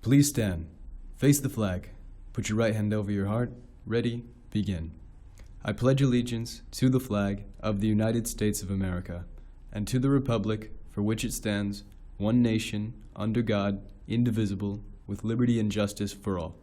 Please stand. Face the flag. Put your right hand over your heart. Ready, begin. I pledge allegiance to the flag of the United States of America and to the republic for which it stands, one nation, under God, indivisible, with liberty and justice for all.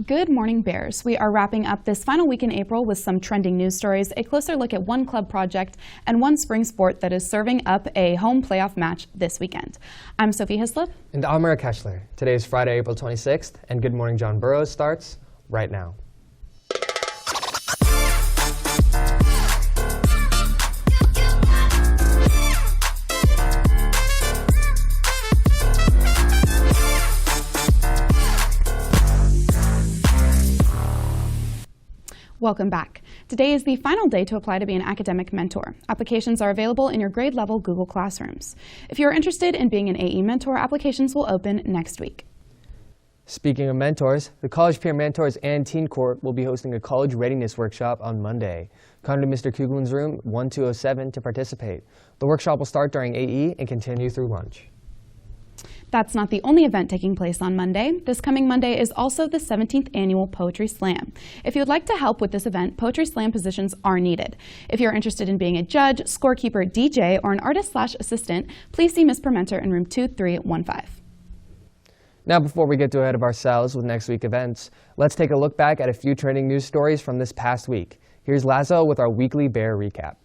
Good morning, Bears. We are wrapping up this final week in April with some trending news stories, a closer look at one club project, and one spring sport that is serving up a home playoff match this weekend. I'm Sophie Hyslop. And I'm Hoeschler. Today is Friday, April 26th, and Good Morning John Burroughs starts right now. Welcome back. Today is the final day to apply to be an academic mentor. Applications are available in your grade level Google Classrooms. If you're interested in being an AE mentor, applications will open next week. Speaking of mentors, the College Peer Mentors and Teen Court will be hosting a college readiness workshop on Monday. Come to Mr. Kugelin's room 1207 to participate. The workshop will start during AE and continue through lunch. That's not the only event taking place on Monday. This coming Monday is also the 17th Annual Poetry Slam. If you would like to help with this event, Poetry Slam positions are needed. If you're interested in being a judge, scorekeeper, DJ, or an artist/assistant, please see Ms. Permenter in room 2315. Now, before we get too ahead of ourselves with next week's events, let's take a look back at a few trending news stories from this past week. Here's Lazo with our weekly Bear recap.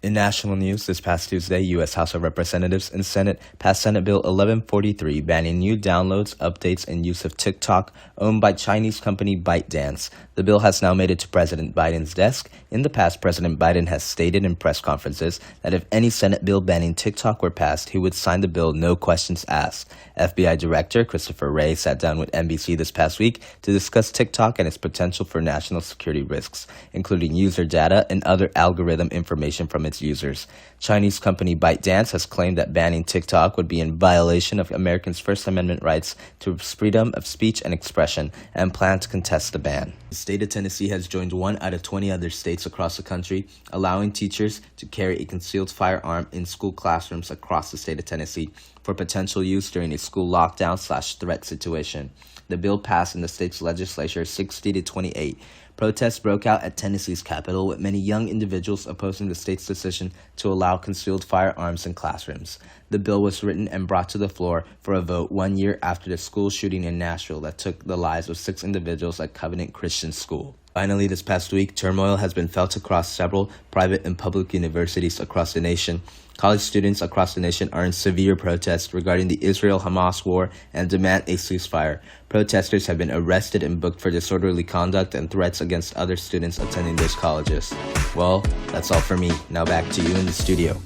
In national news, this past Tuesday, U.S. House of Representatives and Senate passed Senate Bill 1143, banning new downloads, updates, and use of TikTok, owned by Chinese company ByteDance. The bill has now made it to President Biden's desk. In the past, President Biden has stated in press conferences that if any Senate bill banning TikTok were passed, he would sign the bill, no questions asked. FBI Director Christopher Wray sat down with NBC this past week to discuss TikTok and its potential for national security risks, including user data and other algorithm information from its users. Chinese company ByteDance has claimed that banning TikTok would be in violation of Americans' First Amendment rights to freedom of speech and expression and plan to contest the ban. The state of Tennessee has joined 1 out of 20 other states across the country, allowing teachers to carry a concealed firearm in school classrooms across the state of Tennessee for potential use during a school lockdown/threat situation. The bill passed in the state's legislature 60-28. Protests broke out at Tennessee's capital, with many young individuals opposing the state's decision to allow concealed firearms in classrooms. The bill was written and brought to the floor for a vote 1 year after the school shooting in Nashville that took the lives of 6 individuals at Covenant Christian School. Finally, this past week, turmoil has been felt across several private and public universities across the nation. College students across the nation are in severe protest regarding the Israel-Hamas war and demand a ceasefire. Protesters have been arrested and booked for disorderly conduct and threats against other students attending those colleges. Well, that's all for me. Now back to you in the studio.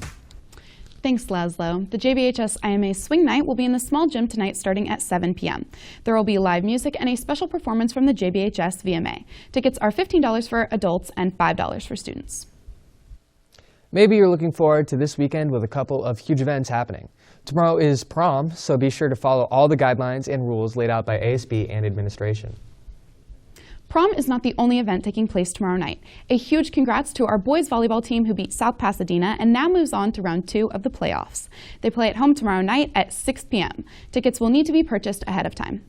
Thanks, Laszlo. The JBHS IMA Swing Night will be in the small gym tonight starting at 7 p.m. There will be live music and a special performance from the JBHS VMA. Tickets are $15 for adults and $5 for students. Maybe you're looking forward to this weekend with a couple of huge events happening. Tomorrow is prom, so be sure to follow all the guidelines and rules laid out by ASB and administration. Prom is not the only event taking place tomorrow night. A huge congrats to our boys volleyball team who beat South Pasadena and now moves on to round 2 of the playoffs. They play at home tomorrow night at 6 p.m. Tickets will need to be purchased ahead of time.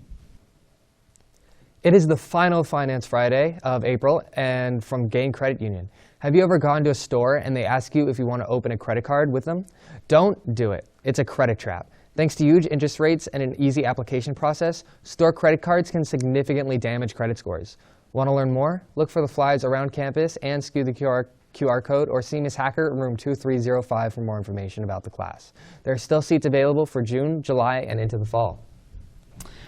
It is the final Finance Friday of April and from Gain Credit Union. Have you ever gone to a store and they ask you if you want to open a credit card with them? Don't do it. It's a credit trap. Thanks to huge interest rates and an easy application process, store credit cards can significantly damage credit scores. Want to learn more? Look for the flyers around campus and scan the QR code or see Ms. Hacker in room 2305 for more information about the class. There are still seats available for June, July, and into the fall.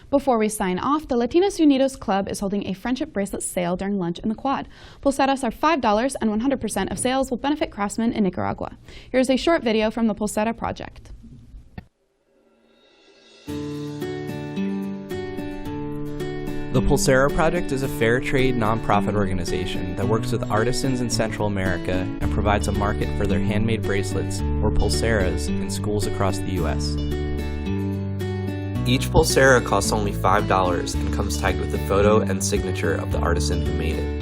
Before we sign off, the Latinos Unidos Club is holding a friendship bracelet sale during lunch in the quad. Pulseras are $5 and 100% of sales will benefit craftsmen in Nicaragua. Here's a short video from the Pulsera Project. The Pulsera Project is a fair trade nonprofit organization that works with artisans in Central America and provides a market for their handmade bracelets, or pulseras, in schools across the U.S. Each pulsera costs only $5 and comes tagged with the photo and signature of the artisan who made it.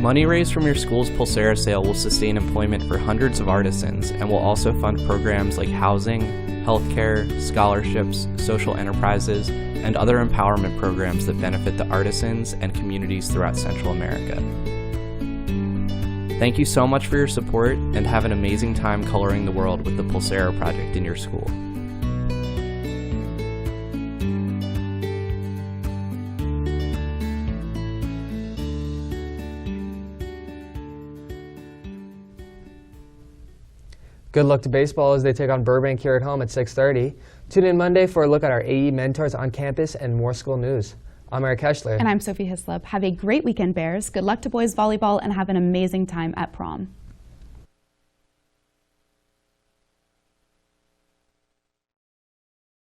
Money raised from your school's Pulsera sale will sustain employment for hundreds of artisans and will also fund programs like housing, healthcare, scholarships, social enterprises, and other empowerment programs that benefit the artisans and communities throughout Central America. Thank you so much for your support, and have an amazing time coloring the world with the Pulsera Project in your school. Good luck to baseball as they take on Burbank here at home at 6:30. Tune in Monday for a look at our AE mentors on campus and more school news. I'm Eric Hoeschler. And I'm Sophie Hyslop. Have a great weekend, Bears. Good luck to boys volleyball and have an amazing time at prom.